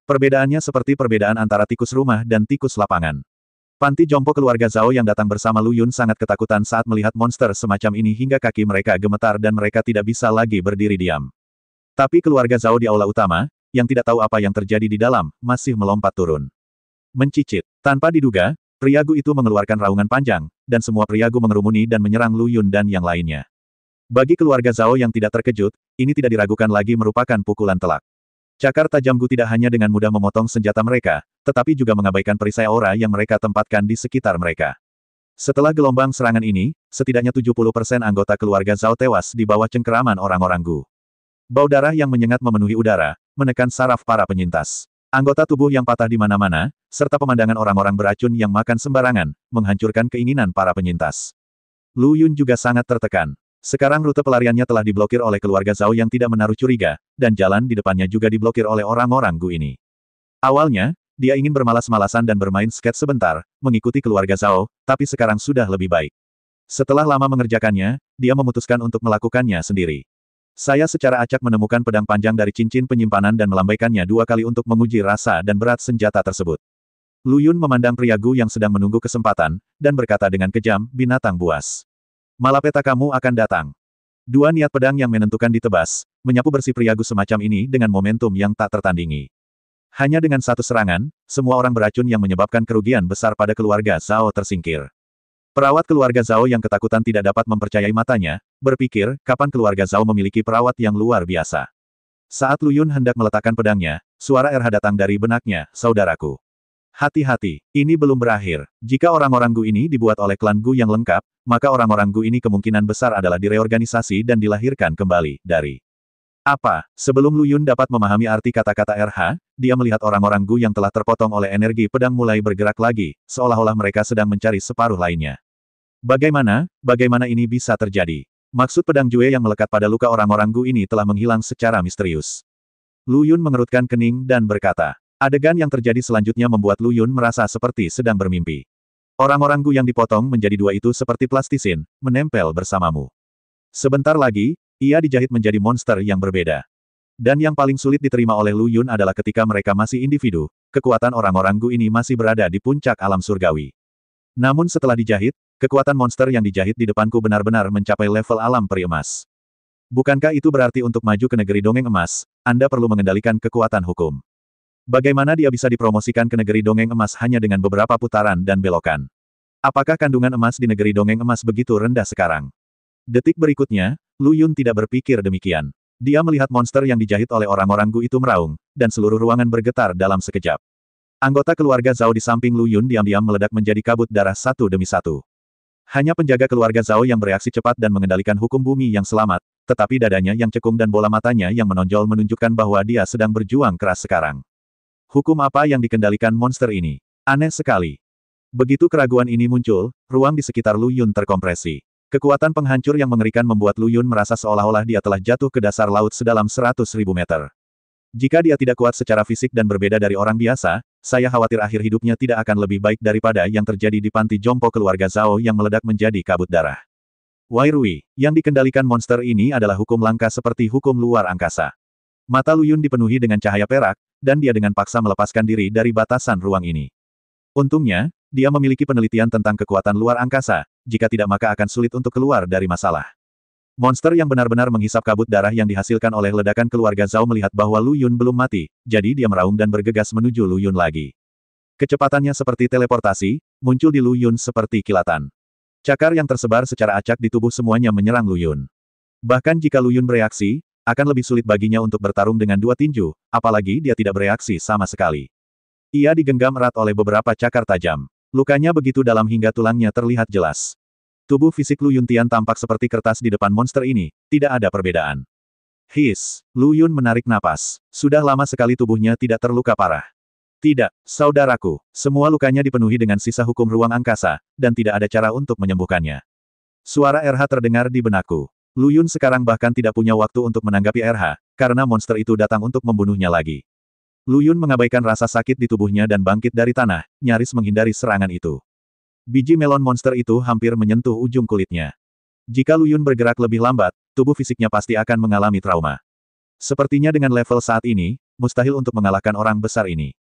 Perbedaannya seperti perbedaan antara tikus rumah dan tikus lapangan. Panti jompo keluarga Zhao yang datang bersama Lu Yun sangat ketakutan saat melihat monster semacam ini hingga kaki mereka gemetar dan mereka tidak bisa lagi berdiri diam. Tapi keluarga Zhao di aula utama, yang tidak tahu apa yang terjadi di dalam, masih melompat turun. Mencicit. Tanpa diduga, priagu itu mengeluarkan raungan panjang, dan semua priagu mengerumuni dan menyerang Lu Yun dan yang lainnya. Bagi keluarga Zhao yang tidak terkejut, ini tidak diragukan lagi merupakan pukulan telak. Cakar tajam Gu tidak hanya dengan mudah memotong senjata mereka, tetapi juga mengabaikan perisai aura yang mereka tempatkan di sekitar mereka. Setelah gelombang serangan ini, setidaknya 70% anggota keluarga Zhao tewas di bawah cengkeraman orang-orang Gu. Bau darah yang menyengat memenuhi udara, menekan saraf para penyintas. Anggota tubuh yang patah di mana-mana, serta pemandangan orang-orang beracun yang makan sembarangan, menghancurkan keinginan para penyintas. Lu Yun juga sangat tertekan. Sekarang rute pelariannya telah diblokir oleh keluarga Zhao yang tidak menaruh curiga, dan jalan di depannya juga diblokir oleh orang-orang Gu ini. Awalnya, dia ingin bermalas-malasan dan bermain skate sebentar, mengikuti keluarga Zhao, tapi sekarang sudah lebih baik. Setelah lama mengerjakannya, dia memutuskan untuk melakukannya sendiri. Saya secara acak menemukan pedang panjang dari cincin penyimpanan dan melambaikannya 2 kali untuk menguji rasa dan berat senjata tersebut. Lu Yun memandang pria Gu yang sedang menunggu kesempatan, dan berkata dengan kejam, binatang buas. Malapeta kamu akan datang. 2 niat pedang yang menentukan ditebas, menyapu bersih pria Gu semacam ini dengan momentum yang tak tertandingi. Hanya dengan satu serangan, semua orang beracun yang menyebabkan kerugian besar pada keluarga Zhao tersingkir. Perawat keluarga Zhao yang ketakutan tidak dapat mempercayai matanya, berpikir, kapan keluarga Zhao memiliki perawat yang luar biasa. Saat Lu Yun hendak meletakkan pedangnya, suara RH datang dari benaknya, saudaraku. Hati-hati, ini belum berakhir. Jika orang-orang Gu ini dibuat oleh klan Gu yang lengkap, maka orang-orang Gu ini kemungkinan besar adalah direorganisasi dan dilahirkan kembali dari apa? Sebelum Lu Yun dapat memahami arti kata-kata RH, dia melihat orang-orang Gu yang telah terpotong oleh energi pedang mulai bergerak lagi, seolah-olah mereka sedang mencari separuh lainnya. Bagaimana ini bisa terjadi? Maksud pedang Jue yang melekat pada luka orang-orang Gu ini telah menghilang secara misterius. Lu Yun mengerutkan kening dan berkata, adegan yang terjadi selanjutnya membuat Lu Yun merasa seperti sedang bermimpi. Orang-orang Gu yang dipotong menjadi 2 itu seperti plastisin, menempel bersamamu. Sebentar lagi, ia dijahit menjadi monster yang berbeda. Dan yang paling sulit diterima oleh Lu Yun adalah ketika mereka masih individu, kekuatan orang-orang Gu ini masih berada di puncak alam surgawi. Namun setelah dijahit, kekuatan monster yang dijahit di depanku benar-benar mencapai level alam peri emas. Bukankah itu berarti untuk maju ke negeri dongeng emas, Anda perlu mengendalikan kekuatan hukum? Bagaimana dia bisa dipromosikan ke negeri dongeng emas hanya dengan beberapa putaran dan belokan? Apakah kandungan emas di negeri dongeng emas begitu rendah sekarang? Detik berikutnya, Lu Yun tidak berpikir demikian. Dia melihat monster yang dijahit oleh orang-orang Gu itu meraung, dan seluruh ruangan bergetar dalam sekejap. Anggota keluarga Zhao di samping Lu Yun diam-diam meledak menjadi kabut darah satu demi satu. Hanya penjaga keluarga Zhao yang bereaksi cepat dan mengendalikan hukum bumi yang selamat, tetapi dadanya yang cekung dan bola matanya yang menonjol menunjukkan bahwa dia sedang berjuang keras sekarang. Hukum apa yang dikendalikan monster ini? Aneh sekali. Begitu keraguan ini muncul, ruang di sekitar Lu Yun terkompresi. Kekuatan penghancur yang mengerikan membuat Lu Yun merasa seolah-olah dia telah jatuh ke dasar laut sedalam 100.000 meter. Jika dia tidak kuat secara fisik dan berbeda dari orang biasa, saya khawatir akhir hidupnya tidak akan lebih baik daripada yang terjadi di panti jompo keluarga Zhao yang meledak menjadi kabut darah. Wai Rui, yang dikendalikan monster ini adalah hukum langka seperti hukum luar angkasa. Mata Lu Yun dipenuhi dengan cahaya perak, dan dia dengan paksa melepaskan diri dari batasan ruang ini. Untungnya, dia memiliki penelitian tentang kekuatan luar angkasa, jika tidak maka akan sulit untuk keluar dari masalah. Monster yang benar-benar menghisap kabut darah yang dihasilkan oleh ledakan keluarga Zhao melihat bahwa Lu Yun belum mati, jadi dia meraung dan bergegas menuju Lu Yun lagi. Kecepatannya seperti teleportasi, muncul di Lu Yun seperti kilatan. Cakar yang tersebar secara acak di tubuh semuanya menyerang Lu Yun. Bahkan jika Lu Yun bereaksi, akan lebih sulit baginya untuk bertarung dengan 2 tinju, apalagi dia tidak bereaksi sama sekali. Ia digenggam erat oleh beberapa cakar tajam. Lukanya begitu dalam hingga tulangnya terlihat jelas. Tubuh fisik Lu Yuntian tampak seperti kertas di depan monster ini, tidak ada perbedaan. Lu Yun menarik napas. Sudah lama sekali tubuhnya tidak terluka parah. Tidak, saudaraku, semua lukanya dipenuhi dengan sisa hukum ruang angkasa, dan tidak ada cara untuk menyembuhkannya. Suara RH terdengar di benakku. Lu Yun sekarang bahkan tidak punya waktu untuk menanggapi RH, karena monster itu datang untuk membunuhnya lagi. Lu Yun mengabaikan rasa sakit di tubuhnya dan bangkit dari tanah, nyaris menghindari serangan itu. Biji melon monster itu hampir menyentuh ujung kulitnya. Jika Lu Yun bergerak lebih lambat, tubuh fisiknya pasti akan mengalami trauma. Sepertinya dengan level saat ini, mustahil untuk mengalahkan orang besar ini.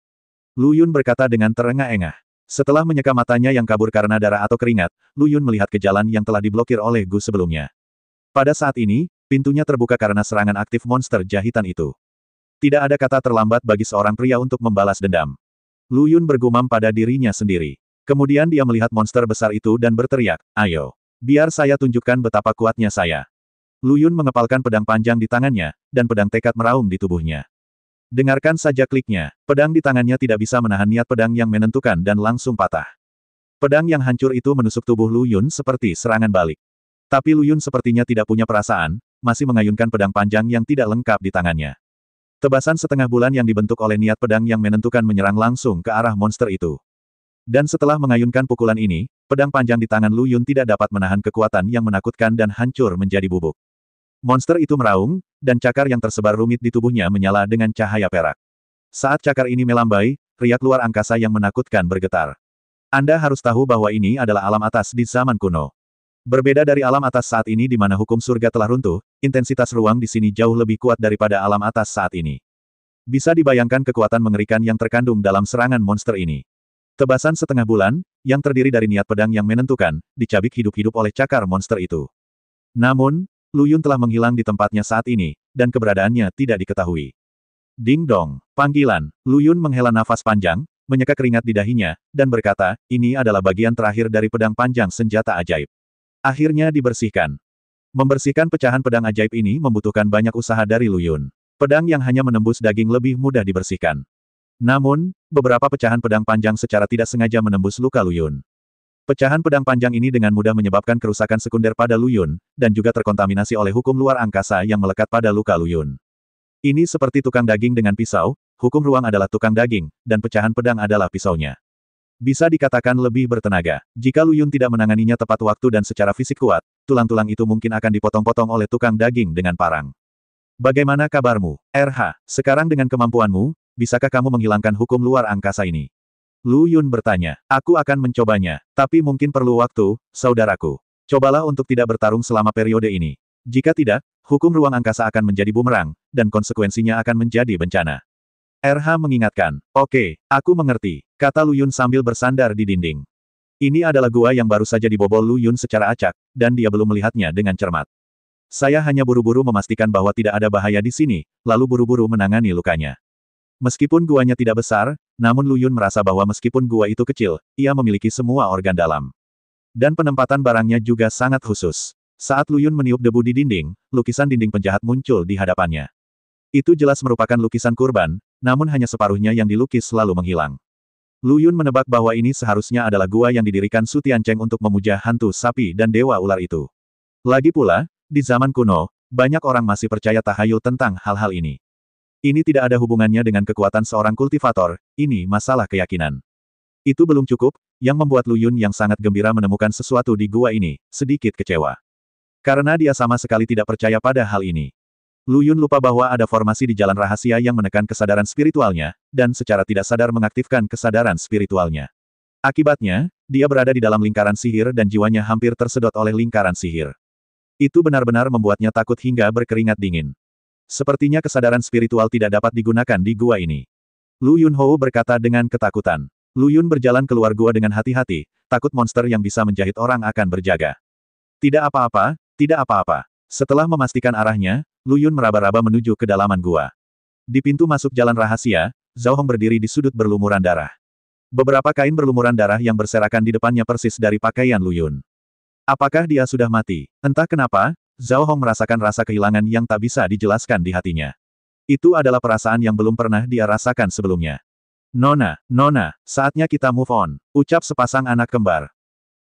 Lu Yun berkata dengan terengah-engah. Setelah menyeka matanya yang kabur karena darah atau keringat, Lu Yun melihat ke jalan yang telah diblokir oleh Gu sebelumnya. Pada saat ini, pintunya terbuka karena serangan aktif monster jahitan itu. Tidak ada kata terlambat bagi seorang pria untuk membalas dendam. Lu Yun bergumam pada dirinya sendiri. Kemudian dia melihat monster besar itu dan berteriak, "Ayo. Biar saya tunjukkan betapa kuatnya saya." Lu Yun mengepalkan pedang panjang di tangannya, dan pedang tekad meraung di tubuhnya. Dengarkan saja kliknya, pedang di tangannya tidak bisa menahan niat pedang yang menentukan dan langsung patah. Pedang yang hancur itu menusuk tubuh Lu Yun seperti serangan balik. Tapi Lu Yun sepertinya tidak punya perasaan, masih mengayunkan pedang panjang yang tidak lengkap di tangannya. Tebasan setengah bulan yang dibentuk oleh niat pedang yang menentukan menyerang langsung ke arah monster itu. Dan setelah mengayunkan pukulan ini, pedang panjang di tangan Lu Yun tidak dapat menahan kekuatan yang menakutkan dan hancur menjadi bubuk. Monster itu meraung, dan cakar yang tersebar rumit di tubuhnya menyala dengan cahaya perak. Saat cakar ini melambai, riak luar angkasa yang menakutkan bergetar. Anda harus tahu bahwa ini adalah alam atas di zaman kuno. Berbeda dari alam atas saat ini di mana hukum surga telah runtuh, intensitas ruang di sini jauh lebih kuat daripada alam atas saat ini. Bisa dibayangkan kekuatan mengerikan yang terkandung dalam serangan monster ini. Tebasan setengah bulan, yang terdiri dari niat pedang yang menentukan, dicabik hidup-hidup oleh cakar monster itu. Namun, Lu Yun telah menghilang di tempatnya saat ini, dan keberadaannya tidak diketahui. Ding dong, panggilan. Lu Yun menghela nafas panjang, menyeka keringat di dahinya, dan berkata, ini adalah bagian terakhir dari pedang panjang senjata ajaib. Akhirnya dibersihkan. Membersihkan pecahan pedang ajaib ini membutuhkan banyak usaha dari Lu Yun. Pedang yang hanya menembus daging lebih mudah dibersihkan. Namun, beberapa pecahan pedang panjang secara tidak sengaja menembus luka Lu Yun. Pecahan pedang panjang ini dengan mudah menyebabkan kerusakan sekunder pada Lu Yun, dan juga terkontaminasi oleh hukum luar angkasa yang melekat pada luka Lu Yun. Ini seperti tukang daging dengan pisau, hukum ruang adalah tukang daging, dan pecahan pedang adalah pisaunya. Bisa dikatakan lebih bertenaga. Jika Lu Yun tidak menanganinya tepat waktu dan secara fisik kuat, tulang-tulang itu mungkin akan dipotong-potong oleh tukang daging dengan parang. Bagaimana kabarmu, RH? Sekarang dengan kemampuanmu, bisakah kamu menghilangkan hukum luar angkasa ini? Lu Yun bertanya, aku akan mencobanya, tapi mungkin perlu waktu, saudaraku. Cobalah untuk tidak bertarung selama periode ini. Jika tidak, hukum ruang angkasa akan menjadi bumerang, dan konsekuensinya akan menjadi bencana. RH mengingatkan, oke, aku mengerti, kata Lu Yun sambil bersandar di dinding. Ini adalah gua yang baru saja dibobol Lu Yun secara acak, dan dia belum melihatnya dengan cermat. Saya hanya buru-buru memastikan bahwa tidak ada bahaya di sini, lalu buru-buru menangani lukanya. Meskipun guanya tidak besar, namun Lu Yun merasa bahwa meskipun gua itu kecil, ia memiliki semua organ dalam. Dan penempatan barangnya juga sangat khusus. Saat Lu Yun meniup debu di dinding, lukisan dinding penjahat muncul di hadapannya. Itu jelas merupakan lukisan kurban, namun hanya separuhnya yang dilukis lalu menghilang. Lu Yun menebak bahwa ini seharusnya adalah gua yang didirikan Su Tiancheng untuk memuja hantu sapi dan dewa ular itu. Lagi pula, di zaman kuno, banyak orang masih percaya tahayul tentang hal-hal ini. Ini tidak ada hubungannya dengan kekuatan seorang kultivator, ini masalah keyakinan. Itu belum cukup, yang membuat Lu Yun yang sangat gembira menemukan sesuatu di gua ini, sedikit kecewa. Karena dia sama sekali tidak percaya pada hal ini. Lu Yun lupa bahwa ada formasi di jalan rahasia yang menekan kesadaran spiritualnya, dan secara tidak sadar mengaktifkan kesadaran spiritualnya. Akibatnya, dia berada di dalam lingkaran sihir dan jiwanya hampir tersedot oleh lingkaran sihir. Itu benar-benar membuatnya takut hingga berkeringat dingin. Sepertinya kesadaran spiritual tidak dapat digunakan di gua ini. Lu Yunhou berkata dengan ketakutan. Lu Yun berjalan keluar gua dengan hati-hati, takut monster yang bisa menjahit orang akan berjaga. Tidak apa-apa, tidak apa-apa. Setelah memastikan arahnya, Lu Yun meraba-raba menuju ke dalaman gua. Di pintu masuk jalan rahasia, Zhao Hong berdiri di sudut berlumuran darah. Beberapa kain berlumuran darah yang berserakan di depannya persis dari pakaian Lu Yun. Apakah dia sudah mati? Entah kenapa, Zhao Hong merasakan rasa kehilangan yang tak bisa dijelaskan di hatinya. Itu adalah perasaan yang belum pernah dia rasakan sebelumnya. Nona, saatnya kita move on, ucap sepasang anak kembar.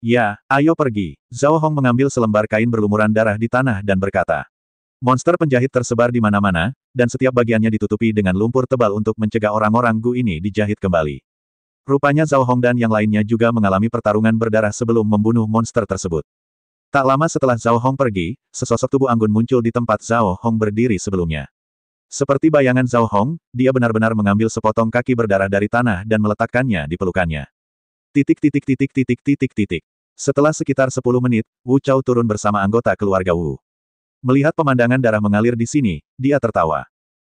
Ya, ayo pergi. Zhao Hong mengambil selembar kain berlumuran darah di tanah dan berkata. Monster penjahit tersebar di mana-mana, dan setiap bagiannya ditutupi dengan lumpur tebal untuk mencegah orang-orang Gu ini dijahit kembali. Rupanya Zhao Hong dan yang lainnya juga mengalami pertarungan berdarah sebelum membunuh monster tersebut. Tak lama setelah Zhao Hong pergi, sesosok tubuh anggun muncul di tempat Zhao Hong berdiri sebelumnya. Seperti bayangan Zhao Hong, dia benar-benar mengambil sepotong kaki berdarah dari tanah dan meletakkannya di pelukannya. Setelah sekitar 10 menit, Wu Chao turun bersama anggota keluarga Wu. Melihat pemandangan darah mengalir di sini, dia tertawa.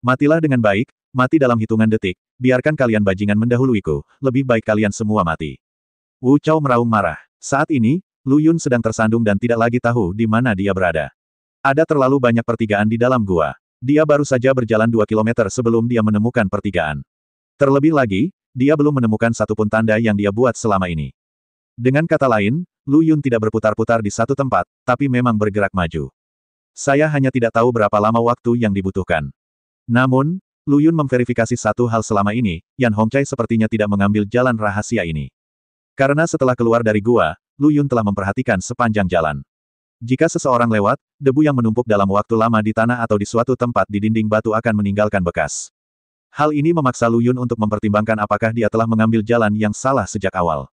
Matilah dengan baik, Mati dalam hitungan detik, biarkan kalian bajingan mendahuluiku, lebih baik kalian semua mati. Wu Chao meraung marah. Saat ini, Lu Yun sedang tersandung dan tidak lagi tahu di mana dia berada. Ada terlalu banyak pertigaan di dalam gua. Dia baru saja berjalan 2 kilometer sebelum dia menemukan pertigaan. Terlebih lagi, dia belum menemukan satupun tanda yang dia buat selama ini. Dengan kata lain, Lu Yun tidak berputar-putar di satu tempat, tapi memang bergerak maju. Saya hanya tidak tahu berapa lama waktu yang dibutuhkan. Namun, Lu Yun memverifikasi satu hal selama ini, Yan Hongcai sepertinya tidak mengambil jalan rahasia ini. Karena setelah keluar dari gua, Lu Yun telah memperhatikan sepanjang jalan. Jika seseorang lewat, debu yang menumpuk dalam waktu lama di tanah atau di suatu tempat di dinding batu akan meninggalkan bekas. Hal ini memaksa Lu Yun untuk mempertimbangkan apakah dia telah mengambil jalan yang salah sejak awal.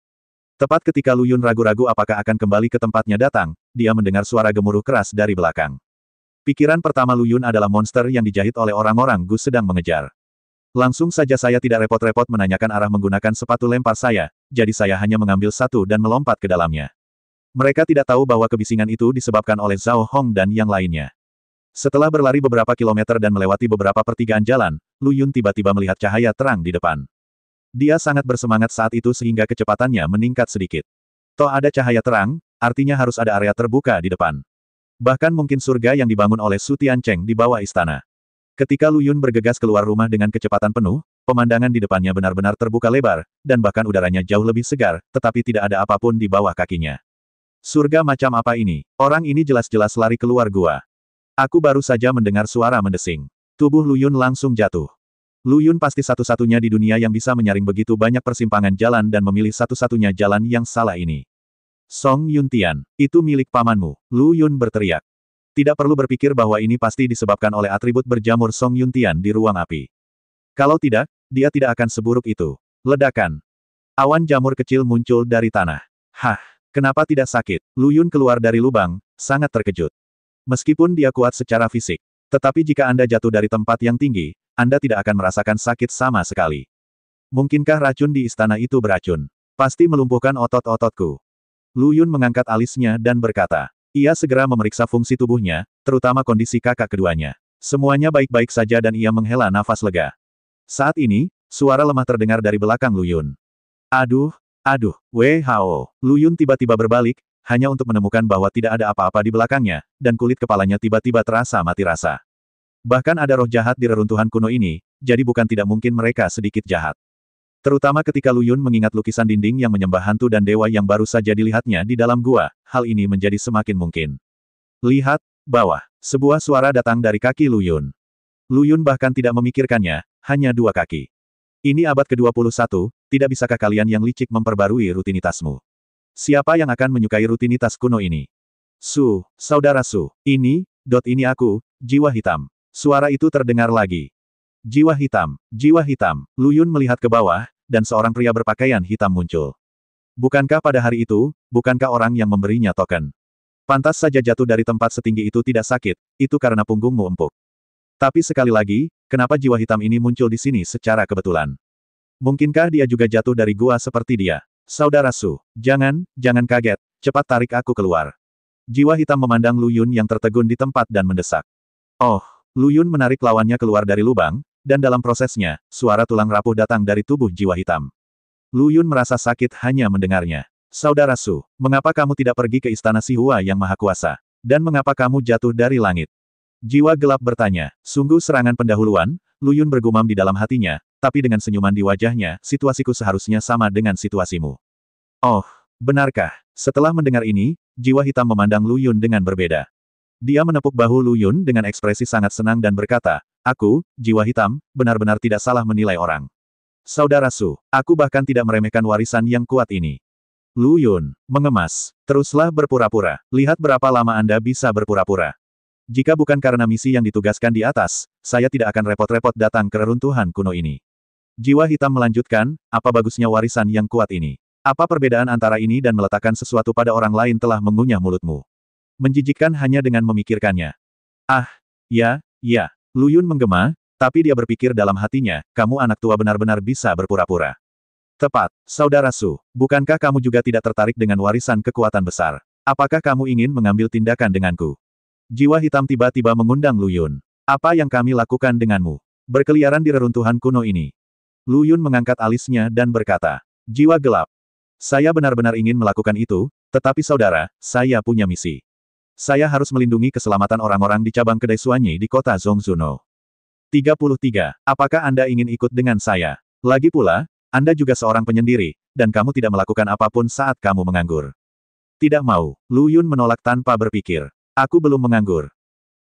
Tepat ketika Lu Yun ragu-ragu apakah akan kembali ke tempatnya datang, dia mendengar suara gemuruh keras dari belakang. Pikiran pertama Lu Yun adalah monster yang dijahit oleh orang-orang Gu sedang mengejar. Langsung saja saya tidak repot-repot menanyakan arah menggunakan sepatu lempar saya, jadi saya hanya mengambil satu dan melompat ke dalamnya. Mereka tidak tahu bahwa kebisingan itu disebabkan oleh Zhao Hong dan yang lainnya. Setelah berlari beberapa kilometer dan melewati beberapa pertigaan jalan, Lu Yun tiba-tiba melihat cahaya terang di depan. Dia sangat bersemangat saat itu sehingga kecepatannya meningkat sedikit. Toh ada cahaya terang, artinya harus ada area terbuka di depan. Bahkan mungkin surga yang dibangun oleh Su Tiancheng di bawah istana. Ketika Lu Yun bergegas keluar rumah dengan kecepatan penuh, pemandangan di depannya benar-benar terbuka lebar, dan bahkan udaranya jauh lebih segar, tetapi tidak ada apapun di bawah kakinya. Surga macam apa ini? Orang ini jelas-jelas lari keluar gua. Aku baru saja mendengar suara mendesing. Tubuh Lu Yun langsung jatuh. Lu Yun pasti satu-satunya di dunia yang bisa menyaring begitu banyak persimpangan jalan dan memilih satu-satunya jalan yang salah ini. Song Yuntian, itu milik pamanmu, Lu Yun berteriak. Tidak perlu berpikir bahwa ini pasti disebabkan oleh atribut berjamur Song Yuntian di ruang api. Kalau tidak, dia tidak akan seburuk itu. Ledakan. Awan jamur kecil muncul dari tanah. Hah, kenapa tidak sakit? Lu Yun keluar dari lubang, sangat terkejut. Meskipun dia kuat secara fisik, tetapi jika Anda jatuh dari tempat yang tinggi, Anda tidak akan merasakan sakit sama sekali. Mungkinkah racun di istana itu beracun? Pasti melumpuhkan otot-ototku. Lu Yun mengangkat alisnya dan berkata. Ia segera memeriksa fungsi tubuhnya, terutama kondisi kakak keduanya. Semuanya baik-baik saja dan ia menghela nafas lega. Saat ini, suara lemah terdengar dari belakang Lu Yun. Aduh, Wei Hao. Lu Yun tiba-tiba berbalik, hanya untuk menemukan bahwa tidak ada apa-apa di belakangnya, dan kulit kepalanya tiba-tiba terasa mati rasa. Bahkan ada roh jahat di reruntuhan kuno ini, jadi bukan tidak mungkin mereka sedikit jahat. Terutama ketika Lu Yun mengingat lukisan dinding yang menyembah hantu dan dewa yang baru saja dilihatnya di dalam gua, hal ini menjadi semakin mungkin. Lihat, bawah. Sebuah suara datang dari kaki Lu Yun. Lu Yun bahkan tidak memikirkannya, hanya 2 kaki. Ini abad ke-21, tidak bisakah kalian yang licik memperbarui rutinitasmu? Siapa yang akan menyukai rutinitas kuno ini? Su, saudara Su, ini aku, jiwa hitam. Suara itu terdengar lagi. Jiwa hitam. Lu Yun melihat ke bawah, dan seorang pria berpakaian hitam muncul. Bukankah pada hari itu, bukankah orang yang memberinya token? Pantas saja jatuh dari tempat setinggi itu tidak sakit, itu karena punggungmu empuk. Tapi sekali lagi, kenapa jiwa hitam ini muncul di sini secara kebetulan? Mungkinkah dia juga jatuh dari gua seperti dia? Saudara Su, jangan kaget, cepat tarik aku keluar. Jiwa hitam memandang Lu Yun yang tertegun di tempat dan mendesak. Oh, Lu Yun menarik lawannya keluar dari lubang, dan dalam prosesnya, suara tulang rapuh datang dari tubuh jiwa hitam. Lu Yun merasa sakit hanya mendengarnya. Saudara Su, mengapa kamu tidak pergi ke istana Si Hua yang maha kuasa? Dan mengapa kamu jatuh dari langit? Jiwa gelap bertanya. Sungguh serangan pendahuluan, Lu Yun bergumam di dalam hatinya, tapi dengan senyuman di wajahnya, situasiku seharusnya sama dengan situasimu. Oh, benarkah? Setelah mendengar ini, jiwa hitam memandang Lu Yun dengan berbeda. Dia menepuk bahu Lu Yun dengan ekspresi sangat senang dan berkata, aku, jiwa hitam, benar-benar tidak salah menilai orang. Saudara Su, aku bahkan tidak meremehkan warisan yang kuat ini. Lu Yun mengemas. Teruslah berpura-pura. Lihat berapa lama Anda bisa berpura-pura. Jika bukan karena misi yang ditugaskan di atas, saya tidak akan repot-repot datang ke reruntuhan kuno ini. Jiwa hitam melanjutkan, apa bagusnya warisan yang kuat ini? Apa perbedaan antara ini dan meletakkan sesuatu pada orang lain telah mengunyah mulutmu? Menjijikkan hanya dengan memikirkannya. Ah, ya. Lu Yun menggema, tapi dia berpikir dalam hatinya, kamu anak tua benar-benar bisa berpura-pura. Tepat, saudara Su, bukankah kamu juga tidak tertarik dengan warisan kekuatan besar? Apakah kamu ingin mengambil tindakan denganku? Jiwa hitam tiba-tiba mengundang Lu Yun. Apa yang kami lakukan denganmu? berkeliaran di reruntuhan kuno ini. Lu Yun mengangkat alisnya dan berkata, jiwa gelap. Saya benar-benar ingin melakukan itu, tetapi saudara, saya punya misi. Saya harus melindungi keselamatan orang-orang di cabang kedai Suanyi di kota Zhongzuno. 33. Apakah Anda ingin ikut dengan saya? Lagi pula, Anda juga seorang penyendiri, dan kamu tidak melakukan apapun saat kamu menganggur. Tidak mau. Lu Yun menolak tanpa berpikir. Aku belum menganggur.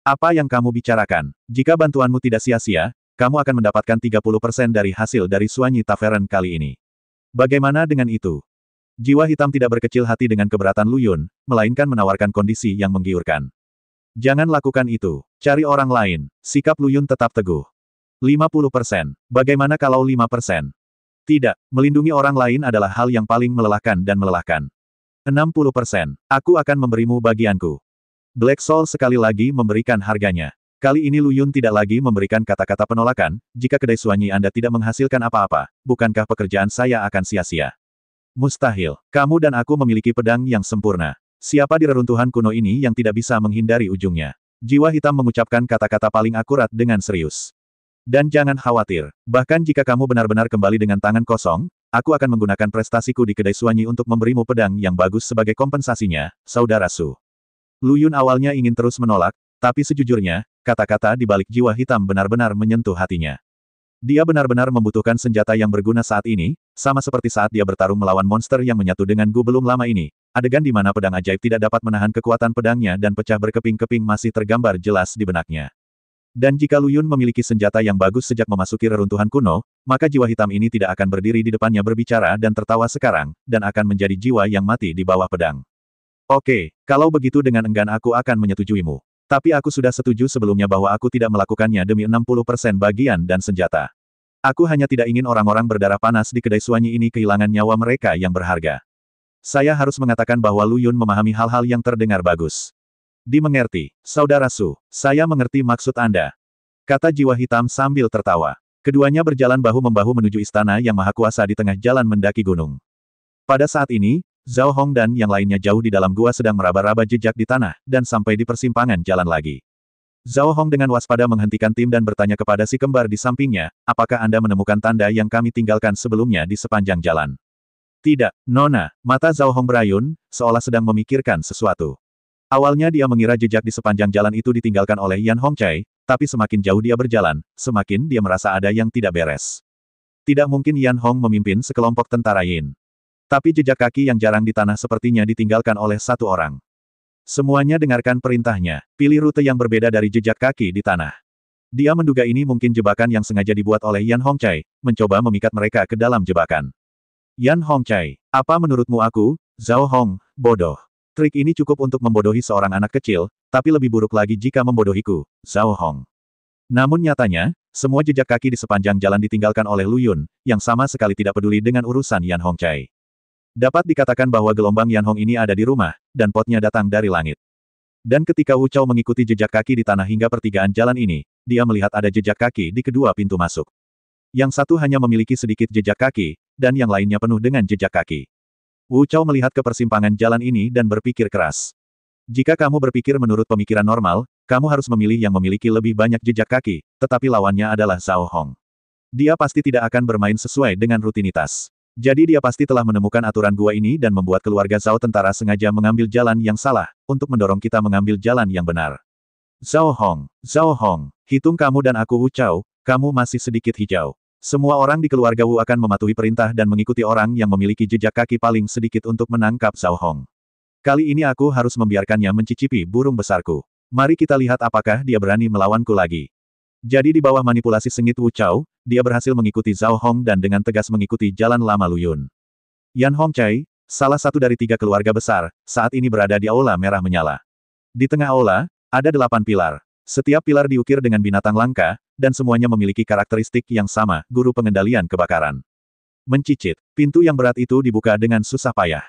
Apa yang kamu bicarakan? Jika bantuanmu tidak sia-sia, kamu akan mendapatkan 30% dari hasil dari Suanyi Tavern kali ini. Bagaimana dengan itu? Jiwa hitam tidak berkecil hati dengan keberatan Lu Yun, melainkan menawarkan kondisi yang menggiurkan. Jangan lakukan itu. Cari orang lain. Sikap Lu Yun tetap teguh. 50%. Bagaimana kalau 5%? Tidak, melindungi orang lain adalah hal yang paling melelahkan dan melelahkan. 60%. Aku akan memberimu bagianku. Black Soul sekali lagi memberikan harganya. Kali ini Lu Yun tidak lagi memberikan kata-kata penolakan, jika kedai Suanyi Anda tidak menghasilkan apa-apa, bukankah pekerjaan saya akan sia-sia? Mustahil. Kamu dan aku memiliki pedang yang sempurna. Siapa di reruntuhan kuno ini yang tidak bisa menghindari ujungnya? Jiwa hitam mengucapkan kata-kata paling akurat dengan serius. Dan jangan khawatir, bahkan jika kamu benar-benar kembali dengan tangan kosong, aku akan menggunakan prestasiku di kedai Suanyi untuk memberimu pedang yang bagus sebagai kompensasinya, saudara Su. Lu Yun awalnya ingin terus menolak, tapi sejujurnya, kata-kata di balik jiwa hitam benar-benar menyentuh hatinya. Dia benar-benar membutuhkan senjata yang berguna saat ini, sama seperti saat dia bertarung melawan monster yang menyatu dengan Gu belum lama ini. Adegan di mana pedang ajaib tidak dapat menahan kekuatan pedangnya dan pecah berkeping-keping masih tergambar jelas di benaknya. Dan jika Lu Yun memiliki senjata yang bagus sejak memasuki reruntuhan kuno, maka jiwa hitam ini tidak akan berdiri di depannya berbicara dan tertawa sekarang, dan akan menjadi jiwa yang mati di bawah pedang. Oke, kalau begitu dengan enggan aku akan menyetujuimu. Tapi aku sudah setuju sebelumnya bahwa aku tidak melakukannya demi 60% bagian dan senjata. Aku hanya tidak ingin orang-orang berdarah panas di kedai Suanyi ini kehilangan nyawa mereka yang berharga. Saya harus mengatakan bahwa Lu Yun memahami hal-hal yang terdengar bagus. Dimengerti, saudara Su, saya mengerti maksud Anda. Kata jiwa hitam sambil tertawa. Keduanya berjalan bahu-membahu menuju istana yang maha kuasa di tengah jalan mendaki gunung. Pada saat ini, Zhao Hong dan yang lainnya jauh di dalam gua sedang meraba-raba jejak di tanah, dan sampai di persimpangan jalan lagi. Zhao Hong dengan waspada menghentikan tim dan bertanya kepada si kembar di sampingnya, apakah Anda menemukan tanda yang kami tinggalkan sebelumnya di sepanjang jalan? Tidak, Nona. Mata Zhao Hong berayun, seolah sedang memikirkan sesuatu. Awalnya dia mengira jejak di sepanjang jalan itu ditinggalkan oleh Yan Hongchai, tapi semakin jauh dia berjalan, semakin dia merasa ada yang tidak beres. Tidak mungkin Yan Hong memimpin sekelompok tentara Yin. Tapi jejak kaki yang jarang di tanah sepertinya ditinggalkan oleh satu orang. Semuanya dengarkan perintahnya, pilih rute yang berbeda dari jejak kaki di tanah. Dia menduga ini mungkin jebakan yang sengaja dibuat oleh Yan Hongchai, mencoba memikat mereka ke dalam jebakan. Yan Hongchai, apa menurutmu aku, Zhao Hong, bodoh? Trik ini cukup untuk membodohi seorang anak kecil, tapi lebih buruk lagi jika membodohiku, Zhao Hong. Namun nyatanya, semua jejak kaki di sepanjang jalan ditinggalkan oleh Lu Yun, yang sama sekali tidak peduli dengan urusan Yan Hongchai. Dapat dikatakan bahwa gelombang Yan Hong ini ada di rumah, dan potnya datang dari langit. Dan ketika Wu Chao mengikuti jejak kaki di tanah hingga pertigaan jalan ini, dia melihat ada jejak kaki di kedua pintu masuk. Yang satu hanya memiliki sedikit jejak kaki, dan yang lainnya penuh dengan jejak kaki. Wu Chao melihat ke persimpangan jalan ini dan berpikir keras. Jika kamu berpikir menurut pemikiran normal, kamu harus memilih yang memiliki lebih banyak jejak kaki, tetapi lawannya adalah Zhao Hong. Dia pasti tidak akan bermain sesuai dengan rutinitas. Jadi dia pasti telah menemukan aturan gua ini dan membuat keluarga Zhao tentara sengaja mengambil jalan yang salah, untuk mendorong kita mengambil jalan yang benar. Zhao Hong, hitung kamu dan aku Wu Chao, kamu masih sedikit hijau. Semua orang di keluarga Wu akan mematuhi perintah dan mengikuti orang yang memiliki jejak kaki paling sedikit untuk menangkap Zhao Hong. Kali ini aku harus membiarkannya mencicipi burung besarku. Mari kita lihat apakah dia berani melawanku lagi. Jadi di bawah manipulasi sengit Wu Chao, dia berhasil mengikuti Zhao Hong dan dengan tegas mengikuti jalan lama Lu Yun. Yan Hongchai, salah satu dari 3 keluarga besar, saat ini berada di aula merah menyala. Di tengah aula, ada 8 pilar. Setiap pilar diukir dengan binatang langka, dan semuanya memiliki karakteristik yang sama, guru pengendalian kebakaran. Mencicit, pintu yang berat itu dibuka dengan susah payah.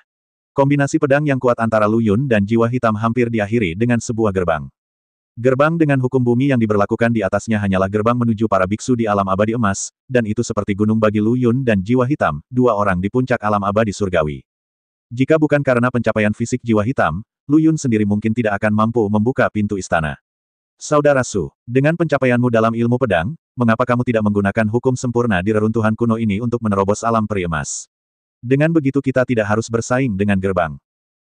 Kombinasi pedang yang kuat antara Lu Yun dan jiwa hitam hampir diakhiri dengan sebuah gerbang. Gerbang dengan hukum bumi yang diberlakukan di atasnya hanyalah gerbang menuju para biksu di alam abadi emas, dan itu seperti gunung bagi Lu Yun dan jiwa hitam, 2 orang di puncak alam abadi surgawi. Jika bukan karena pencapaian fisik jiwa hitam, Lu Yun sendiri mungkin tidak akan mampu membuka pintu istana. Saudara Su, dengan pencapaianmu dalam ilmu pedang, mengapa kamu tidak menggunakan hukum sempurna di reruntuhan kuno ini untuk menerobos alam peri emas? Dengan begitu kita tidak harus bersaing dengan gerbang.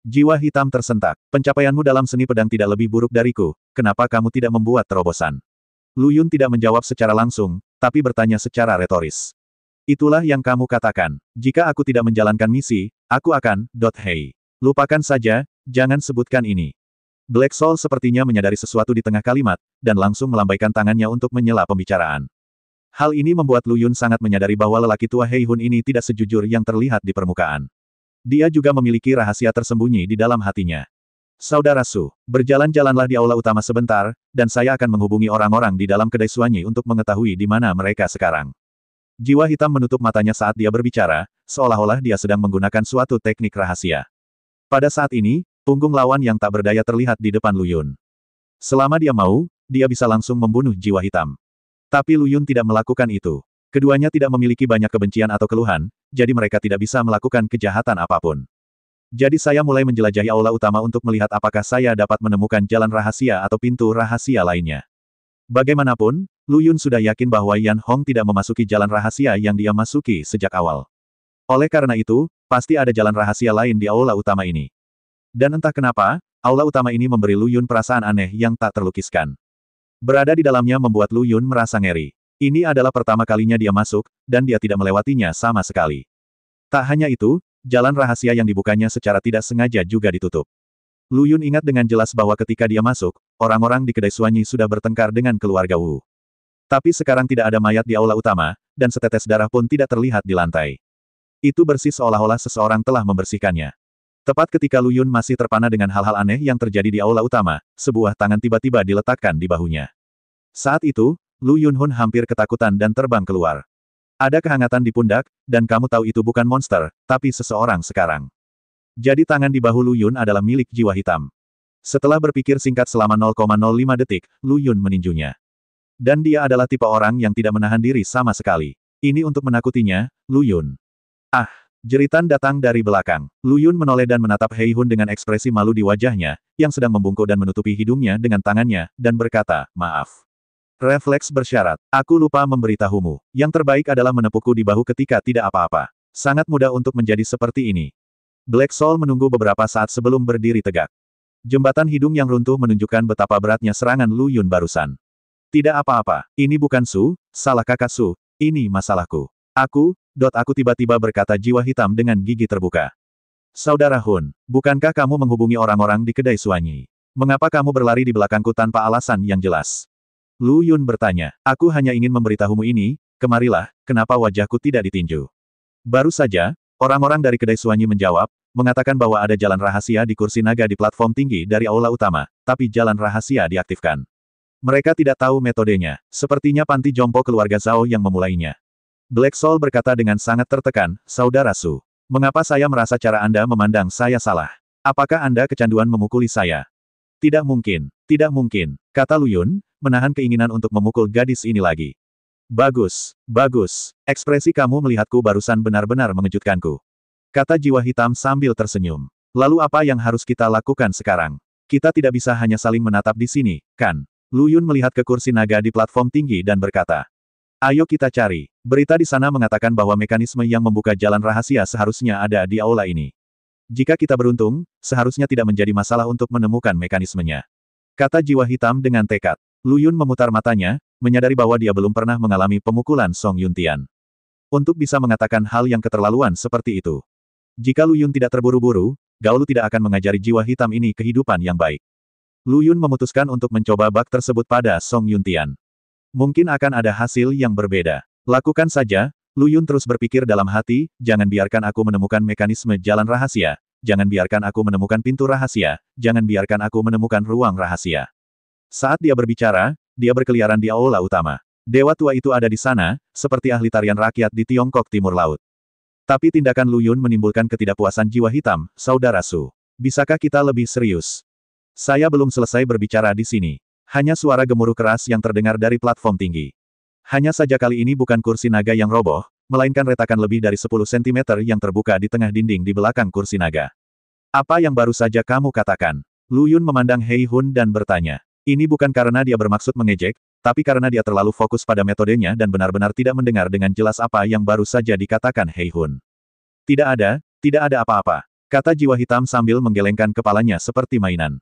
Jiwa hitam tersentak. Pencapaianmu dalam seni pedang tidak lebih buruk dariku, kenapa kamu tidak membuat terobosan? Lu Yun tidak menjawab secara langsung, tapi bertanya secara retoris. Itulah yang kamu katakan. Jika aku tidak menjalankan misi, aku akan, hei. Lupakan saja, jangan sebutkan ini. Black Soul sepertinya menyadari sesuatu di tengah kalimat, dan langsung melambaikan tangannya untuk menyela pembicaraan. Hal ini membuat Lu Yun sangat menyadari bahwa lelaki tua Hei Hun ini tidak sejujur yang terlihat di permukaan. Dia juga memiliki rahasia tersembunyi di dalam hatinya. Saudara Su, berjalan-jalanlah di aula utama sebentar, dan saya akan menghubungi orang-orang di dalam kedai Suanyi untuk mengetahui di mana mereka sekarang. Jiwa hitam menutup matanya saat dia berbicara, seolah-olah dia sedang menggunakan suatu teknik rahasia. Pada saat ini, punggung lawan yang tak berdaya terlihat di depan Lu Yun. Selama dia mau, dia bisa langsung membunuh jiwa hitam. Tapi Lu Yun tidak melakukan itu. Keduanya tidak memiliki banyak kebencian atau keluhan, jadi mereka tidak bisa melakukan kejahatan apapun. Jadi saya mulai menjelajahi aula utama untuk melihat apakah saya dapat menemukan jalan rahasia atau pintu rahasia lainnya. Bagaimanapun, Lu Yun sudah yakin bahwa Yan Hong tidak memasuki jalan rahasia yang dia masuki sejak awal. Oleh karena itu, pasti ada jalan rahasia lain di aula utama ini. Dan entah kenapa, aula utama ini memberi Lu Yun perasaan aneh yang tak terlukiskan. Berada di dalamnya membuat Lu Yun merasa ngeri. Ini adalah pertama kalinya dia masuk, dan dia tidak melewatinya sama sekali. Tak hanya itu, jalan rahasia yang dibukanya secara tidak sengaja juga ditutup. Lu Yun ingat dengan jelas bahwa ketika dia masuk, orang-orang di kedai Suanyi sudah bertengkar dengan keluarga Wu. Tapi sekarang tidak ada mayat di aula utama, dan setetes darah pun tidak terlihat di lantai. Itu bersih seolah-olah seseorang telah membersihkannya. Tepat ketika Lu Yun masih terpana dengan hal-hal aneh yang terjadi di aula utama, sebuah tangan tiba-tiba diletakkan di bahunya. Saat itu, Lu Yunhun hampir ketakutan dan terbang keluar. Ada kehangatan di pundak, dan kamu tahu itu bukan monster, tapi seseorang sekarang. Jadi tangan di bahu Lu Yun adalah milik jiwa hitam. Setelah berpikir singkat selama 0,05 detik, Lu Yun meninjunya. Dan dia adalah tipe orang yang tidak menahan diri sama sekali. Ini untuk menakutinya, Lu Yun. Ah! Jeritan datang dari belakang. Lu Yun menoleh dan menatap Hei Hun dengan ekspresi malu di wajahnya, yang sedang membungkuk dan menutupi hidungnya dengan tangannya, dan berkata, maaf. Refleks bersyarat. Aku lupa memberitahumu. Yang terbaik adalah menepukku di bahu ketika tidak apa-apa. Sangat mudah untuk menjadi seperti ini. Black Soul menunggu beberapa saat sebelum berdiri tegak. Jembatan hidung yang runtuh menunjukkan betapa beratnya serangan Lu Yun barusan. Tidak apa-apa. Ini bukan Su, salah kakak Su. Ini masalahku. Aku tiba-tiba berkata jiwa hitam dengan gigi terbuka. Saudara Hun, bukankah kamu menghubungi orang-orang di kedai Suanyi? Mengapa kamu berlari di belakangku tanpa alasan yang jelas? Lu Yun bertanya, aku hanya ingin memberitahumu ini, kemarilah, kenapa wajahku tidak ditinju? Baru saja, orang-orang dari kedai Suanyi menjawab, mengatakan bahwa ada jalan rahasia di kursi naga di platform tinggi dari aula utama, tapi jalan rahasia diaktifkan. Mereka tidak tahu metodenya, sepertinya panti jompo keluarga Zhao yang memulainya. Black Soul berkata dengan sangat tertekan, Saudara Su. Mengapa saya merasa cara Anda memandang saya salah? Apakah Anda kecanduan memukuli saya? Tidak mungkin, kata Lu Yun, menahan keinginan untuk memukul gadis ini lagi. Bagus, ekspresi kamu melihatku barusan benar-benar mengejutkanku. Kata jiwa hitam sambil tersenyum. Lalu apa yang harus kita lakukan sekarang? Kita tidak bisa hanya saling menatap di sini, kan? Lu Yun melihat ke kursi naga di platform tinggi dan berkata, ayo kita cari. Berita di sana mengatakan bahwa mekanisme yang membuka jalan rahasia seharusnya ada di aula ini. Jika kita beruntung, seharusnya tidak menjadi masalah untuk menemukan mekanismenya. Kata jiwa hitam dengan tekad. Lu Yun memutar matanya, menyadari bahwa dia belum pernah mengalami pemukulan Song Yuntian. Untuk bisa mengatakan hal yang keterlaluan seperti itu. Jika Lu Yun tidak terburu-buru, Gaolu tidak akan mengajari jiwa hitam ini kehidupan yang baik. Lu Yun memutuskan untuk mencoba bak tersebut pada Song Yuntian. Mungkin akan ada hasil yang berbeda. Lakukan saja, Lu Yun terus berpikir dalam hati, jangan biarkan aku menemukan mekanisme jalan rahasia, jangan biarkan aku menemukan pintu rahasia, jangan biarkan aku menemukan ruang rahasia. Saat dia berbicara, dia berkeliaran di aula utama. Dewa tua itu ada di sana, seperti ahli tarian rakyat di Tiongkok Timur Laut. Tapi tindakan Lu Yun menimbulkan ketidakpuasan jiwa hitam, Saudara Su. Bisakah kita lebih serius? Saya belum selesai berbicara di sini. Hanya suara gemuruh keras yang terdengar dari platform tinggi. Hanya saja kali ini bukan kursi naga yang roboh, melainkan retakan lebih dari 10 cm yang terbuka di tengah dinding di belakang kursi naga. Apa yang baru saja kamu katakan? Lu Yun memandang Hei Hun dan bertanya. Ini bukan karena dia bermaksud mengejek, tapi karena dia terlalu fokus pada metodenya dan benar-benar tidak mendengar dengan jelas apa yang baru saja dikatakan Hei Hun. Tidak ada apa-apa, kata jiwa hitam sambil menggelengkan kepalanya seperti mainan.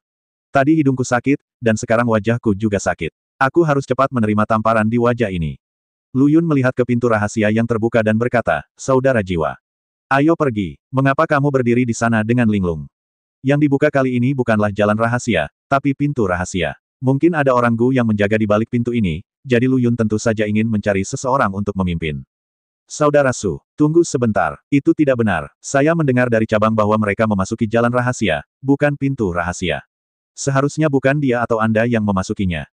Tadi hidungku sakit, dan sekarang wajahku juga sakit. Aku harus cepat menerima tamparan di wajah ini. Lu Yun melihat ke pintu rahasia yang terbuka dan berkata, saudara jiwa. Ayo pergi, mengapa kamu berdiri di sana dengan linglung? Yang dibuka kali ini bukanlah jalan rahasia, tapi pintu rahasia. Mungkin ada orang Gu yang menjaga di balik pintu ini, jadi Lu Yun tentu saja ingin mencari seseorang untuk memimpin. Saudara Su, tunggu sebentar, itu tidak benar. Saya mendengar dari cabang bahwa mereka memasuki jalan rahasia, bukan pintu rahasia. Seharusnya bukan dia atau Anda yang memasukinya.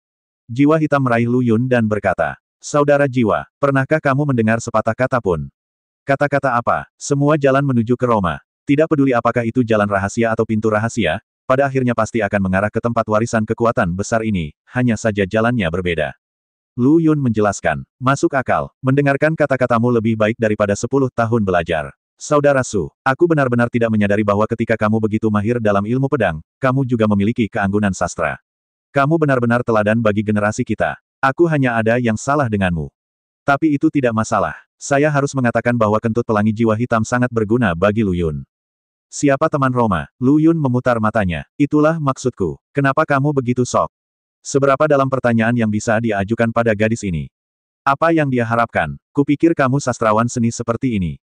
Jiwa hitam meraih Lu Yun dan berkata, saudara jiwa, pernahkah kamu mendengar sepatah kata pun? Kata-kata apa? Semua jalan menuju ke Roma. Tidak peduli apakah itu jalan rahasia atau pintu rahasia, pada akhirnya pasti akan mengarah ke tempat warisan kekuatan besar ini, hanya saja jalannya berbeda. Lu Yun menjelaskan, masuk akal, mendengarkan kata-katamu lebih baik daripada 10 tahun belajar. Saudara Su, aku benar-benar tidak menyadari bahwa ketika kamu begitu mahir dalam ilmu pedang, kamu juga memiliki keanggunan sastra. Kamu benar-benar teladan bagi generasi kita. Aku hanya ada yang salah denganmu. Tapi itu tidak masalah. Saya harus mengatakan bahwa kentut pelangi jiwa hitam sangat berguna bagi Lu Yun. Siapa teman Roma? Lu Yun memutar matanya. Itulah maksudku. Kenapa kamu begitu sok? Seberapa dalam pertanyaan yang bisa dia ajukan pada gadis ini? Apa yang dia harapkan? Kupikir kamu sastrawan seni seperti ini.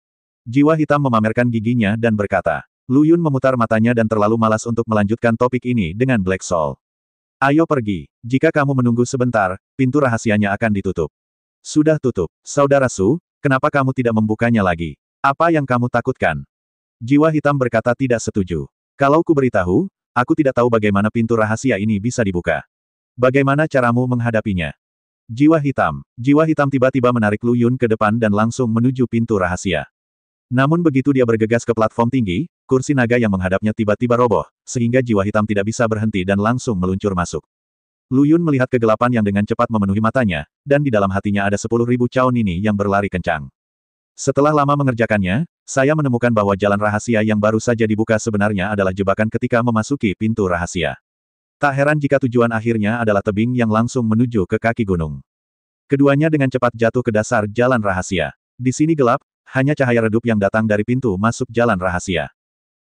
Jiwa hitam memamerkan giginya dan berkata. Lu Yun memutar matanya dan terlalu malas untuk melanjutkan topik ini dengan Black Soul. Ayo pergi. Jika kamu menunggu sebentar, pintu rahasianya akan ditutup. Sudah tutup. Saudara Su, kenapa kamu tidak membukanya lagi? Apa yang kamu takutkan? Jiwa hitam berkata tidak setuju. Kalau ku beritahu, aku tidak tahu bagaimana pintu rahasia ini bisa dibuka. Bagaimana caramu menghadapinya? Jiwa hitam tiba-tiba menarik Lu Yun ke depan dan langsung menuju pintu rahasia. Namun begitu dia bergegas ke platform tinggi, kursi naga yang menghadapnya tiba-tiba roboh, sehingga jiwa hitam tidak bisa berhenti dan langsung meluncur masuk. Lu Yun melihat kegelapan yang dengan cepat memenuhi matanya, dan di dalam hatinya ada 10.000 Cao Nini yang berlari kencang. Setelah lama mengerjakannya, saya menemukan bahwa jalan rahasia yang baru saja dibuka sebenarnya adalah jebakan ketika memasuki pintu rahasia. Tak heran jika tujuan akhirnya adalah tebing yang langsung menuju ke kaki gunung. Keduanya dengan cepat jatuh ke dasar jalan rahasia. Di sini gelap, hanya cahaya redup yang datang dari pintu masuk jalan rahasia.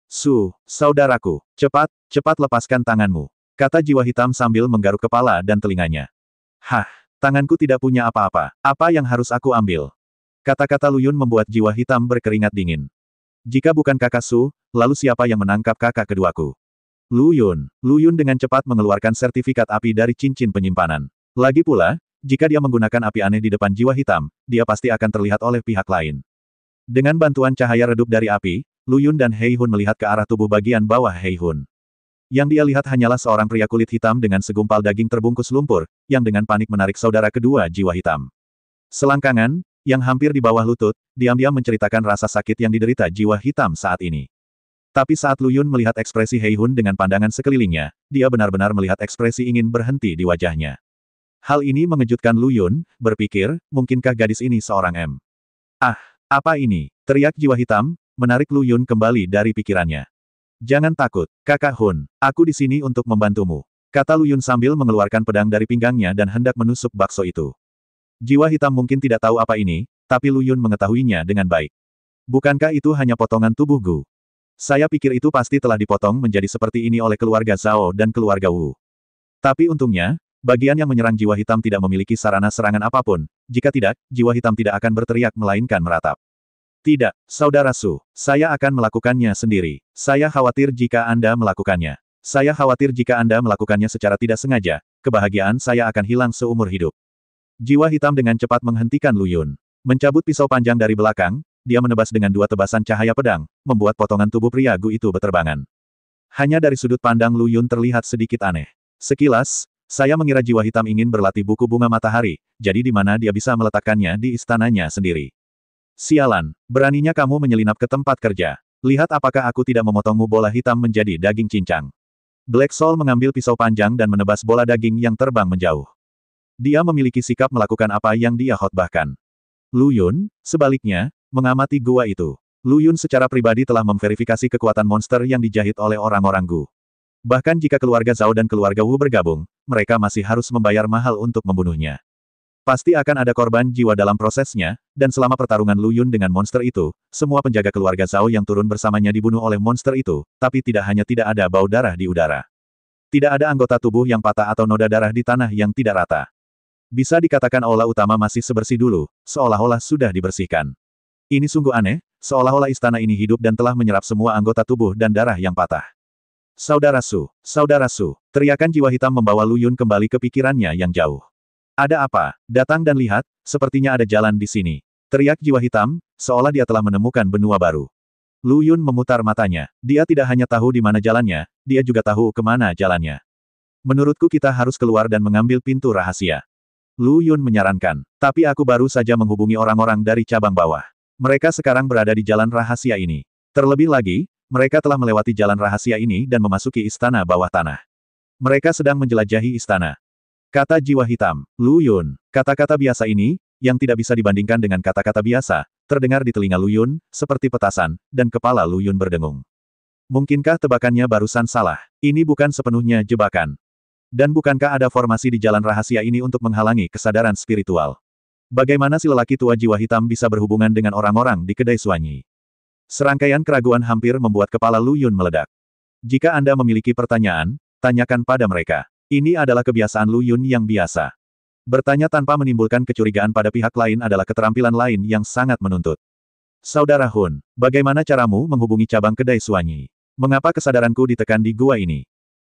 Su, saudaraku, cepat lepaskan tanganmu, kata jiwa hitam sambil menggaruk kepala dan telinganya. Hah, tanganku tidak punya apa-apa, apa yang harus aku ambil? Kata-kata Lu Yun membuat jiwa hitam berkeringat dingin. Jika bukan kakak Su, lalu siapa yang menangkap kakak keduaku? Lu Yun dengan cepat mengeluarkan sertifikat api dari cincin penyimpanan. Lagi pula, jika dia menggunakan api aneh di depan jiwa hitam, dia pasti akan terlihat oleh pihak lain. Dengan bantuan cahaya redup dari api, Lu Yun dan Hei Hun melihat ke arah tubuh bagian bawah Hei Hun. Yang dia lihat hanyalah seorang pria kulit hitam dengan segumpal daging terbungkus lumpur, yang dengan panik menarik saudara kedua jiwa hitam. Selangkangan, yang hampir di bawah lutut, diam-diam menceritakan rasa sakit yang diderita jiwa hitam saat ini. Tapi saat Lu Yun melihat ekspresi Hei Hun dengan pandangan sekelilingnya, dia benar-benar melihat ekspresi ingin berhenti di wajahnya. Hal ini mengejutkan Lu Yun, berpikir, mungkinkah gadis ini seorang M? Ah, apa ini? Teriak jiwa hitam, menarik Lu Yun kembali dari pikirannya. Jangan takut, kakak Hun, aku di sini untuk membantumu, kata Lu Yun sambil mengeluarkan pedang dari pinggangnya dan hendak menusuk bakso itu. Jiwa hitam mungkin tidak tahu apa ini, tapi Lu Yun mengetahuinya dengan baik. Bukankah itu hanya potongan tubuh Gu? Saya pikir itu pasti telah dipotong menjadi seperti ini oleh keluarga Zhao dan keluarga Wu. Tapi untungnya, bagian yang menyerang jiwa hitam tidak memiliki sarana serangan apapun, jika tidak, jiwa hitam tidak akan berteriak melainkan meratap. Tidak, saudara Su, saya akan melakukannya sendiri. Saya khawatir jika Anda melakukannya. Saya khawatir jika Anda melakukannya secara tidak sengaja, kebahagiaan saya akan hilang seumur hidup. Jiwa hitam dengan cepat menghentikan Lu Yun. Mencabut pisau panjang dari belakang, dia menebas dengan 2 tebasan cahaya pedang, membuat potongan tubuh pria Gu itu beterbangan. Hanya dari sudut pandang Lu Yun terlihat sedikit aneh. Sekilas, saya mengira jiwa hitam ingin berlatih buku bunga matahari, jadi di mana dia bisa meletakkannya di istananya sendiri. Sialan, beraninya kamu menyelinap ke tempat kerja. Lihat apakah aku tidak memotongmu bola hitam menjadi daging cincang. Black Soul mengambil pisau panjang dan menebas bola daging yang terbang menjauh. Dia memiliki sikap melakukan apa yang dia khotbahkan. Lu Yun, sebaliknya, mengamati gua itu. Lu Yun secara pribadi telah memverifikasi kekuatan monster yang dijahit oleh orang-orang Gu. Bahkan jika keluarga Zhao dan keluarga Wu bergabung, mereka masih harus membayar mahal untuk membunuhnya. Pasti akan ada korban jiwa dalam prosesnya, dan selama pertarungan Lu Yun dengan monster itu, semua penjaga keluarga Zhao yang turun bersamanya dibunuh oleh monster itu, tapi tidak ada bau darah di udara. Tidak ada anggota tubuh yang patah atau noda darah di tanah yang tidak rata. Bisa dikatakan aula utama masih sebersih dulu, seolah-olah sudah dibersihkan. Ini sungguh aneh, seolah-olah istana ini hidup dan telah menyerap semua anggota tubuh dan darah yang patah. Saudara Su, teriakan jiwa hitam membawa Lu Yun kembali ke pikirannya yang jauh. Ada apa? Datang dan lihat, sepertinya ada jalan di sini. Teriak jiwa hitam, seolah dia telah menemukan benua baru. Lu Yun memutar matanya. Dia tidak hanya tahu di mana jalannya, dia juga tahu kemana jalannya. Menurutku kita harus keluar dan mengambil pintu rahasia. Lu Yun menyarankan. Tapi aku baru saja menghubungi orang-orang dari cabang bawah. Mereka sekarang berada di jalan rahasia ini. Terlebih lagi, mereka telah melewati jalan rahasia ini dan memasuki istana bawah tanah. Mereka sedang menjelajahi istana. Kata jiwa hitam, Lu Yun. Kata-kata biasa ini, yang tidak bisa dibandingkan dengan kata-kata biasa, terdengar di telinga Lu Yun, seperti petasan, dan kepala Lu Yun berdengung. Mungkinkah tebakannya barusan salah? Ini bukan sepenuhnya jebakan. Dan bukankah ada formasi di jalan rahasia ini untuk menghalangi kesadaran spiritual? Bagaimana si lelaki tua jiwa hitam bisa berhubungan dengan orang-orang di kedai Suanyi? Serangkaian keraguan hampir membuat kepala Lu Yun meledak. Jika Anda memiliki pertanyaan, tanyakan pada mereka. Ini adalah kebiasaan Lu Yun yang biasa. Bertanya tanpa menimbulkan kecurigaan pada pihak lain adalah keterampilan lain yang sangat menuntut. Saudara Hun, bagaimana caramu menghubungi cabang kedai Suanyi? Mengapa kesadaranku ditekan di gua ini?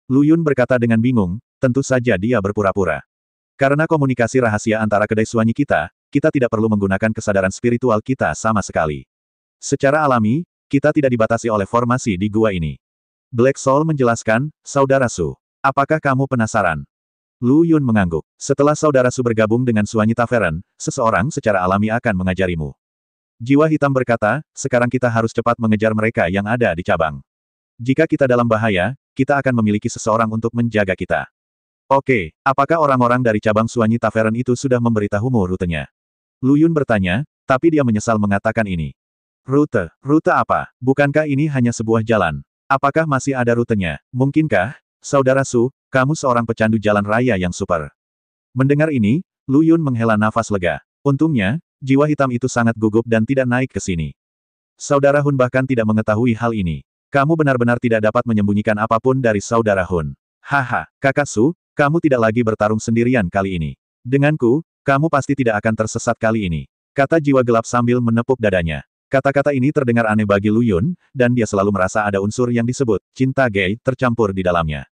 Lu Yun berkata dengan bingung, tentu saja dia berpura-pura. Karena komunikasi rahasia antara kedai Suanyi kita tidak perlu menggunakan kesadaran spiritual kita sama sekali. Secara alami, kita tidak dibatasi oleh formasi di gua ini. Black Soul menjelaskan, Saudara Su. Apakah kamu penasaran? Lu Yun mengangguk. Setelah Saudara Su bergabung dengan Suanyi Tavern, seseorang secara alami akan mengajarimu. Jiwa hitam berkata, sekarang kita harus cepat mengejar mereka yang ada di cabang. Jika kita dalam bahaya, kita akan memiliki seseorang untuk menjaga kita. Oke, apakah orang-orang dari cabang Suanyi Tavern itu sudah memberitahumu rutenya? Lu Yun bertanya, tapi dia menyesal mengatakan ini. Rute apa? Bukankah ini hanya sebuah jalan? Apakah masih ada rutenya? Mungkinkah, Saudara Su, kamu seorang pecandu jalan raya yang super? Mendengar ini, Lu Yun menghela nafas lega. Untungnya, jiwa hitam itu sangat gugup dan tidak naik ke sini. Saudara Hun bahkan tidak mengetahui hal ini. Kamu benar-benar tidak dapat menyembunyikan apapun dari Saudara Hun. Haha, Kakak Su, kamu tidak lagi bertarung sendirian kali ini. Denganku, kamu pasti tidak akan tersesat kali ini. Kata jiwa gelap sambil menepuk dadanya. Kata-kata ini terdengar aneh bagi Lu Yun, dan dia selalu merasa ada unsur yang disebut cinta gay tercampur di dalamnya.